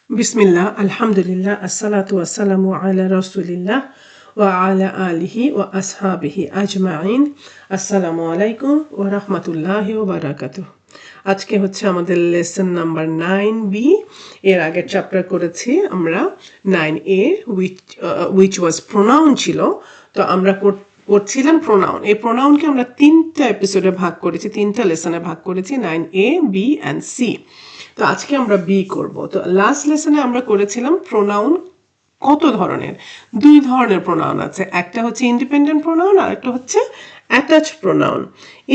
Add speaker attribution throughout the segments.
Speaker 1: বিসমিল্লাহ, আলহামদুলিল্লাহ, আসসালাতু ওয়াসসালামু আলা রাসূলিল্লাহ ওয়া আলা আলিহি ওয়া আসহাবিহি আজমাইন। আসসালামু আলাইকুম ওয়া রাহমাতুল্লাহি ওয়া বারাকাতুহু। আজকে হচ্ছে আমাদের লেসন নাম্বার 9B। এর আগের চ্যাপ্টার করেছি আমরা 9A, which was pronoun ছিল। তো আমরা করছিলাম প্রোনাউন। এই প্রোনাউনকে আমরা 3টা এপিসোডে ভাগ করেছি, 3টা লেসনে ভাগ করেছি, 9A, B and C। তো আজকে আমরা বি করব। তো লাস্ট লেসনে আমরা করেছিলাম প্রোনাউন কত ধরনের। 2 ধরনের প্রোনাউন আছে, একটা হচ্ছে ইন্ডিপেন্ডেন্ট প্রোনাউন আর একটা হচ্ছে অ্যাটাচ প্রোনাউন।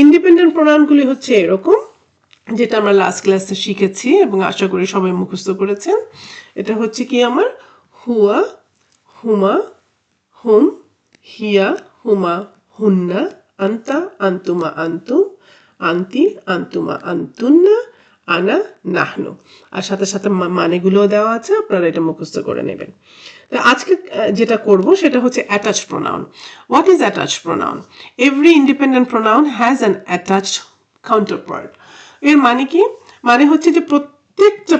Speaker 1: ইন্ডিপেন্ডেন্ট প্রোনাউনগুলি হচ্ছে এরকম, যেটা আমরা লাস্ট ক্লাসে শিখেছি এবং আশা করি সবাই মুখস্থ করেছেন। এটা হচ্ছে কি আমার হুয়া, হুমা, হুম, হিয়া, হুমা, হুন্না, আন্তা, আন্তুমা, আন্তুম, আন্তি, আন্তুমা, আন্তুন্না, আনা, নাহনু। আর সাথে সাথে মানেগুলোও দেওয়া আছে, আপনারা এটা মুখস্থ করে নেবেন। তো আজকে যেটা করব সেটা হচ্ছে attach pronoun. What is attach pronoun? Every independent pronoun has an attached counterpart. এর মানে কি? মানে হচ্ছে যে প্রত্যেকটা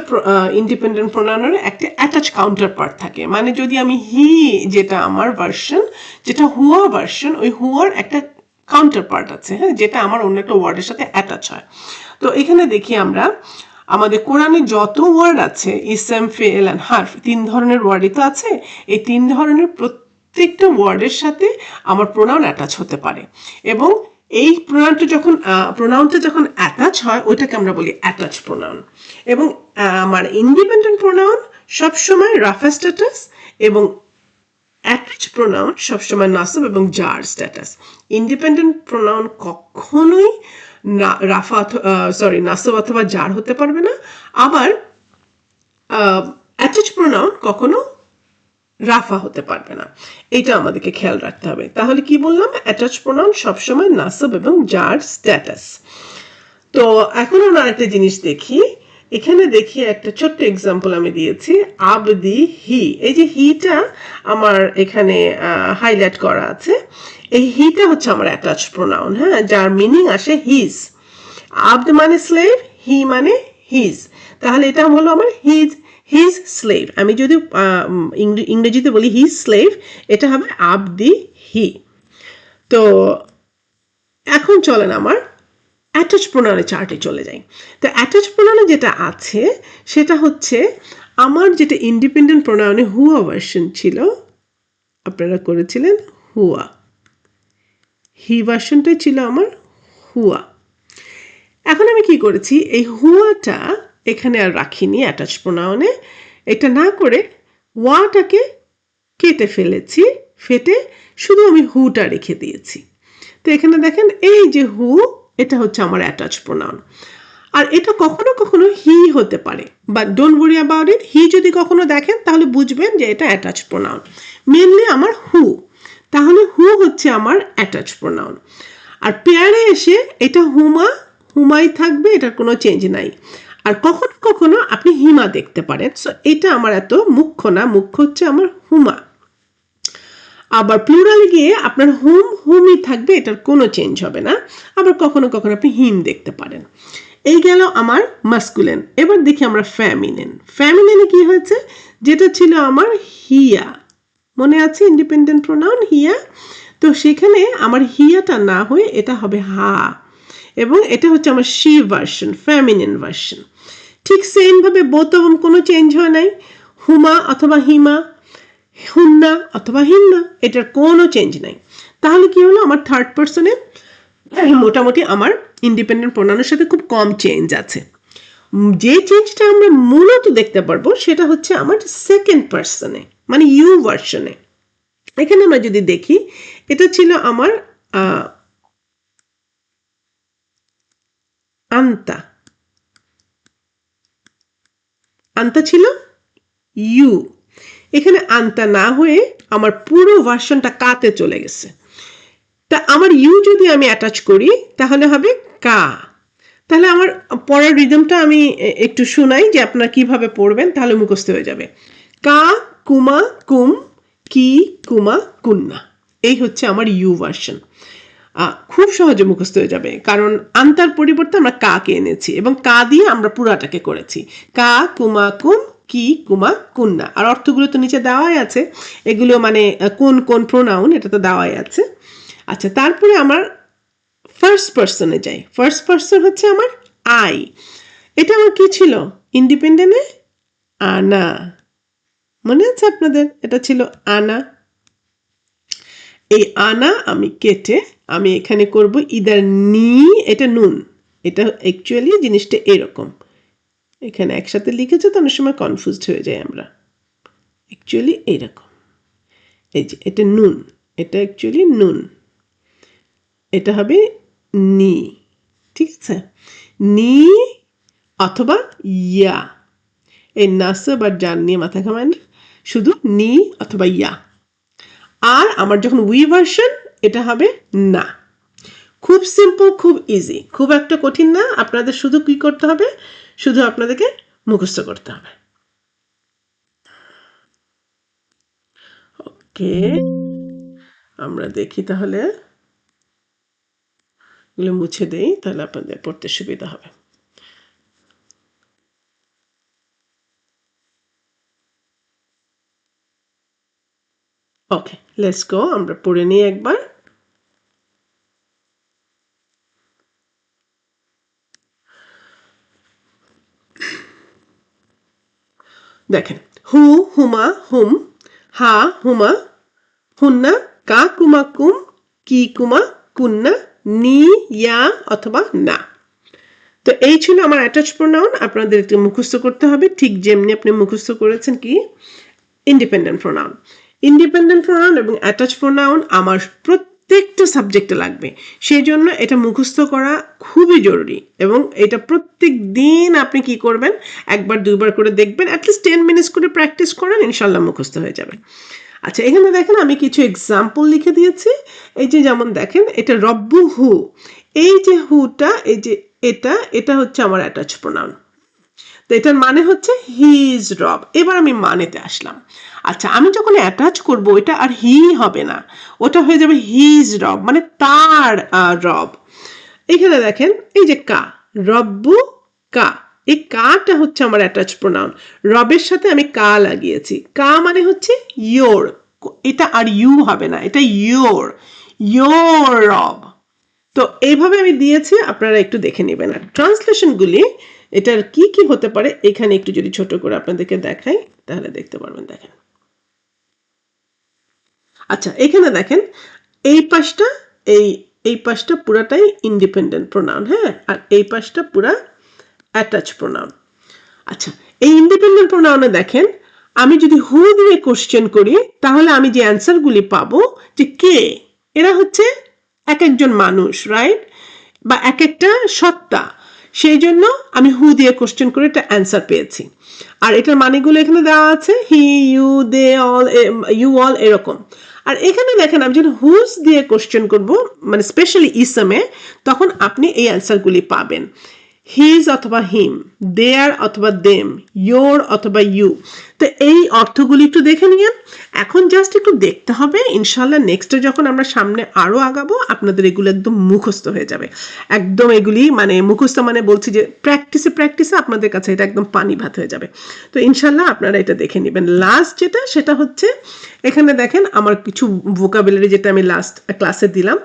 Speaker 1: ইন্ডিপেন্ডেন্ট প্রোনাউনের একটা অ্যাটাচ কাউন্টারপার্ট থাকে। মানে যদি আমি হি, যেটা আমার ভার্সন, যেটা হুয়া ভার্সন, ওই হুয়ার একটা কাউন্টারপার্ট আছে, হ্যাঁ, যেটা আমার অন্য একটা ওয়ার্ডের সাথে অ্যাটাচ হয়। তো এখানে দেখি আমরা আমাদের কোরআনে যত ওয়ার্ড আছে, ইসম, ফেল এন্ড হারফ, 3 ধরনের ওয়ার্ডই তো আছে। এই 3 ধরনের প্রত্যেকটা ওয়ার্ডের সাথে আমার প্রোনাউন অ্যাটাচ হতে পারে, এবং এই প্রোনাউনটা যখন অ্যাটাচ হয় ওইটাকে আমরা বলি অ্যাটাচ প্রোনাউন। এবং আমার ইন্ডিপেন্ডেন্ট প্রোনাউন সবসময় রাফা স্ট্যাটাস, এবং অ্যাটাচ প্রোনাউন সবসময় নাসব এবং জার স্ট্যাটাস। ইন্ডিপেন্ডেন্ট প্রোনাউন কখনোই নাসব অথবা জার হতে পারবে না। আবার অ্যাটাচ প্রোনাউন কখনো রাফা হতে পারবে না। এটা আমাদেরকে খেয়াল রাখতে হবে। তাহলে কি বললাম? অ্যাটাচ প্রোনাউন সবসময় নাসব এবং জার স্ট্যাটাস। তো এখন আমরা আরেকটা জিনিস দেখি। এখানে দেখি একটা ছোট্ট এক্সাম্পল আমি দিয়েছি, আবদি হি। এই যে হিটা আমার এখানে হাইলাইট করা আছে, এই হিটা হচ্ছে আমার অ্যাটাচ প্রোনাউন, হ্যাঁ, যার মিনিং আসে হিজ। আবদ মানে স্লেভ, হি মানে হিজ। তাহলে এটা হলো আমার হিজ স্লেভ। আমি যদি ইংরেজিতে বলি হিজ স্লেভ, এটা হবে আবদি হি। তো এখন চলেন আমার অ্যাটাচ প্রোনাউনের চার্টে চলে যাই। তো অ্যাটাচ প্রোনাউনে যেটা আছে সেটা হচ্ছে আমার যেটা ইন্ডিপেন্ডেন্ট প্রোনাউনে হুয়া ভার্সন ছিল, আপনারা করেছিলেন হুয়া, হি ভার্সনটাই ছিল আমার হুয়া। এখন আমি কি করেছি, এই হুয়াটা এখানে আর রাখিনি অ্যাটাচ প্রোনাউনে। এটা না করে ওয়াটাকে কেটে ফেলেছি, ফেটে শুধু আমি হুটা রেখে দিয়েছি। তো এখানে দেখেন এই যে হু, এটা হচ্ছে আমার অ্যাটাচ প্রোনাউন। আর এটা কখনো কখনো হি হতে পারে, but don't worry about it. He যদি কখনো দেখেন তাহলে বুঝবেন যে এটা অ্যাটাচ প্রোনাউন। মেনলি আমার হু, তাহলে হু হচ্ছে আমার অ্যাটাচ প্রোনাউন। আর পেয়ারে এসে এটা হুমাই থাকবে, এটার কোনো চেঞ্জ নাই। আর কখনো কখনো আপনি হিমা দেখতে পারেন। সো এটা আমার এত মুখ্য না, মুখ্য হচ্ছে আমার হুমা। আবার প্লুরালে গিয়ে আপনার হুমই থাকবে, এটার কোনো চেঞ্জ হবে না। আবার কখনো কখনো আপনি হিম দেখতে পারেন। এই গেল আমার মাস্কুলিন। এবার দেখি আমরা ফ্যামিনিন। ফ্যামিনিনে কি হয়েছে? যেটা ছিল আমার হিয়া, মনে আছে ইন্ডিপেন্ডেন্ট প্রোনাউন হিয়া, তো সেখানে আমার হিয়াটা না হয়ে এটা হবে হা, এবং এটা হচ্ছে আমার শি ভার্সন, ফ্যামিনিন ভার্সন। ঠিক সেম ভাবে বোথ অফ দেম কোনো চেঞ্জ হয় নাই, হুমা অথবা হিমা, হুন্না অথবা হিন্না, এটার কোনো চেঞ্জ নাই। তাহলে কি হলো? আমার থার্ড পার্সনে মোটামুটি আমার ইন্ডিপেন্ডেন্ট প্রোনাউনের সাথে খুব কম চেঞ্জ আছে। যে চেঞ্জটা আমরা মূলত দেখতে পারবো সেটা হচ্ছে আমার সেকেন্ড পার্সনে, মানে ইউ ভার্সনে। এখানে আমরা যদি দেখি, এটা ছিল আমার আন্তা, আন্তা ছিল ইউ। এখানে আন্তা না হয়ে আমার পুরো ভার্সনটা কাতে চলে গেছে। তা আমার ইউ যদি আমি অ্যাটাচ করি তাহলে হবে কা। তাহলে আমার পরের রিদমটা আমি একটু শোনাই যে আপনারা কিভাবে পড়বেন, তাহলে মুখস্থ হয়ে যাবে। কা কুমা কুম, কি কুমা কুন্না। এই হচ্ছে আমার ইউ ভার্সন। খুব সহজে মুখস্থ হয়ে যাবে, কারণ আন্তার পরিবর্তে আমরা কা কে এনেছি এবং কা দিয়ে আমরা পুরাটাকে করেছি। কা কুমা কুম কি কুমা কুন্না। আর অর্থগুলো তো নিচে দেওয়াই আছে, এগুলো মানে কোন কোন প্রোনাউন এটা তো দেওয়াই আছে। আচ্ছা, তারপরে আমার ফার্স্ট পার্সনে যাই। ফার্স্ট পার্সন হচ্ছে আমার আই। এটা আমার কি ছিল? ইন্ডিপেন্ডেন্টে আনা। মনে আছে আপনাদের? এটা ছিল আনা। এই আনা আমি কেটে আমি এখানে করব ইদার নি, এটা নুন। এটা অ্যাকচুয়ালি জিনিসটা এরকম, এখানে একসাথে লিখেছে তো অনেক সময় কনফিউজড হয়ে যায় আমরা। অ্যাকচুয়ালি এইরকম, এই যে এটা নুন, এটা অ্যাকচুয়ালি নুন, এটা হবে নি। ঠিক আছে, নি অথবা ইয়া। এই নাসব আর জান নিয়ে মাথা ঘামান, শুধু নি অথবা ইয়া। আর আমার যখন উই ভার্সন, এটা হবে না। খুব সিম্পল, খুব ইজি, খুব একটা কঠিন না। আপনাদের শুধু কি করতে হবে? শুধু আপনাদেরকে মুখস্থ করতে হবে। ওকে, আমরা দেখি তাহলে, এগুলো মুছে দেই, তাহলে আপনাদের পড়তে সুবিধা হবে। ওকে, লেটস গো, আমরা পড়ে নিই একবার। দেখেন, হু হুমা হুম, হা হুমা হুন্না, কা কুমা কুম, কি কুমা কুন্না, নি ইয়া অথবা না। তো এই ছিল আমার অ্যাটাচ প্রোনাউন। আপনাদের একটু মুখস্থ করতে হবে, ঠিক যেমনি আপনি মুখস্থ করেছেন কি ইন্ডিপেন্ডেন্ট প্রোনাউন। ইন্ডিপেন্ডেন্ট প্রোনাউন এবং অ্যাটাচ প্রোনাউন আমার প্রত্যেকটা সাবজেক্টে লাগবে, সেই জন্য এটা মুখস্থ করা খুবই জরুরি। এবং এটা প্রত্যেক দিন আপনি কি করবেন, একবার দুইবার করে দেখবেন, অ্যাটলিস্ট 10 মিনিটস করে প্র্যাকটিস করেন, ইনশাল্লাহ মুখস্থ হয়ে যাবে। আচ্ছা, এখানে দেখেন আমি কিছু এক্সাম্পল লিখে দিয়েছি। এই যে যেমন দেখেন, এটা রব্বু হু, এই যে হুটা, এই যে এটা, এটা হচ্ছে আমার অ্যাটাচ প্রোনাউন। তো এটার মানে হচ্ছে হি ইজ রব। এবার আমি মানেতে আসলাম। আচ্ছা, আমি যখন অ্যাটাচ করব, এটা আর হি হবে না, ওটা হয়ে যাবে হি ইজ রব, মানে তার রব। এখানে দেখেন, এই যে কা, রব্বু কা, এই কাটা হচ্ছে আমার অ্যাটাচ প্রোনাউন। রবের সাথে আমি কা লাগিয়েছি, কা মানে হচ্ছে ইয়োর, এটা আর ইউ হবে না, এটা ইয়োর, ইয়োর রব। তো এইভাবে আমি দিয়েছি, আপনারা একটু দেখে নেবেন। আর ট্রান্সলেশনগুলি এটার কি কি হতে পারে, এখানে একটু যদি ছোট করে আপনাদেরকে দেখাই তাহলে দেখতে পারবেন। দেখেন, আচ্ছা এখানে দেখেন, এই পাশটা, এই এই পাশটা পুরাটাই ইন্ডিপেন্ডেন্ট প্রোনাউন, হ্যাঁ, আর এই পাশটা পুরা অ্যাটাচ প্রোনাউন। আচ্ছা, এই ইন্ডিপেন্ডেন্ট প্রোনাউনে দেখেন, আমি যদি হু দিয়ে কোশ্চেন করি, তাহলে আমি যে অ্যান্সারগুলি পাবো, যে কে, এরা হচ্ছে এক একজন মানুষ, রাইট, বা এক একটা সত্তা, সেই জন্য আমি হু দিয়ে কোশ্চেন করে একটা অ্যান্সার পেয়েছি। আর এটার মানেগুলো এখানে দেওয়া আছে, he, you, they, all, you all, এরকম। আর এখানে দেখেন, আমি যখন হুজ দিয়ে কোশ্চেন করব, মানে স্পেশালি ইসমে, তখন আপনি এই অ্যান্সারগুলি পাবেন। হিজ অথবা হিম, দেয়ার অথবা দেম, ইয়োর অথবা ইউ। তো এই অর্থগুলি একটু দেখে নিন। এখন জাস্ট একটু দেখতে হবে, ইনশাল্লাহ নেক্সটে যখন আমরা সামনে আরও আগাবো, আপনাদের এগুলো একদম মুখস্থ হয়ে যাবে। একদম এগুলি মানে মুখস্থ, মানে বলছি যে প্র্যাকটিসে প্র্যাকটিসে আপনাদের কাছে এটা একদম পানি ভাত হয়ে যাবে। তো ইনশাল্লাহ আপনারা এটা দেখে নেবেন। লাস্ট যেটা, সেটা হচ্ছে এখানে দেখেন আমার কিছু ভোকাবুলারি, যেটা আমি লাস্ট ক্লাসে দিলাম।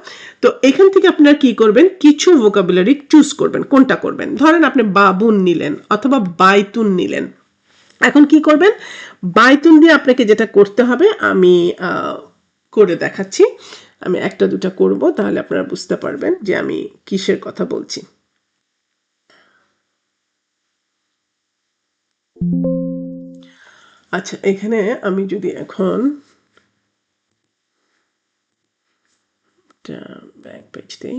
Speaker 1: তো এখান থেকে আপনারা কি করবেন, কিছু ভোকাবুলারি চুজ করবেন, কোনটা করবেন। ধরেন আপনি বাবুন নিলেন অথবা বাইতুন নিলেন। এখন কি করবেন, বাইতুন দিয়ে আপনাকে যেটা করতে হবে, আমি করে দেখাচ্ছি। আমি একটা দুটা করব, তাহলে আপনারা বুঝতে পারবেন যে আমি কিসের কথা বলছি। আচ্ছা, এখানে আমি যদি এখন ব্যাক পেজ দিই,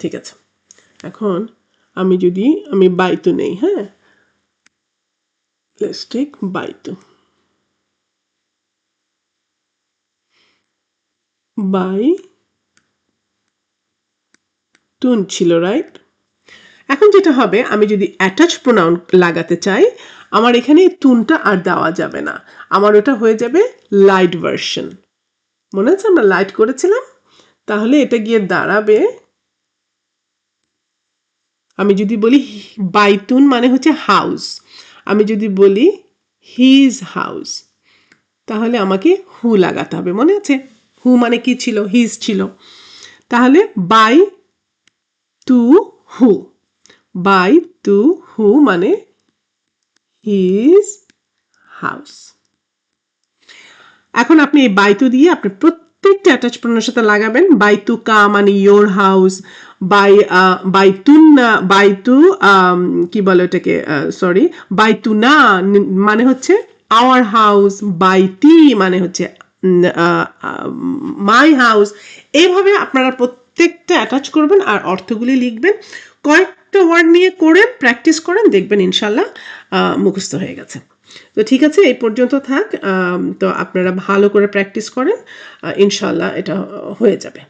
Speaker 1: ঠিক আছে। এখন আমি যদি বাইতু নেই, হ্যাঁ, লেটস টেক বাইতু, বাই তুন ছিল, রাইট। এখন যেটা হবে, আমি যদি অ্যাটাচ প্রোনাউন লাগাতে চাই, আমার এখানে তুনটা আর দেওয়া যাবে না, আমার ওটা হয়ে যাবে লাইট ভার্সন। মনে আছে আমরা লাইট করেছিলাম, তাহলে এটা গিয়ে দাঁড়াবে, আমি যদি বলি বাইতুন মানে হচ্ছে হাউস, আমি যদি বলি হিজ হাউস, তাহলে আমাকে হু লাগাতে হবে, মনে আছে? হু মানে কি ছিল? হিজ ছিল। তাহলে by to who, by to who মানে হিজ হাউস। এখন আপনি এই বাই টু দিয়ে আপনি প্রত্যেকটা অ্যাটাচ প্রোনাউনের সাথে লাগাবেন। বাই টু কা মানে ইয়োর হাউস, বাই টু না, বাই টু কি বলে ওটাকে, সরি, বাই টু না মানে হচ্ছে আওয়ার হাউস, বাই টি মানে হচ্ছে মাই হাউস। এইভাবে আপনারা প্রত্যেকটা অ্যাটাচ করবেন আর অর্থগুলি লিখবেন। কয়েকটা ওয়ার্ড নিয়ে করেন, প্র্যাকটিস করেন, দেখবেন ইনশাল্লাহ মুখস্থ হয়ে গেছে। তো ঠিক আছে, এই পর্যন্ত থাক। তো আপনারা ভালো করে প্র্যাকটিস করেন, ইনশাল্লাহ এটা হয়ে যাবে।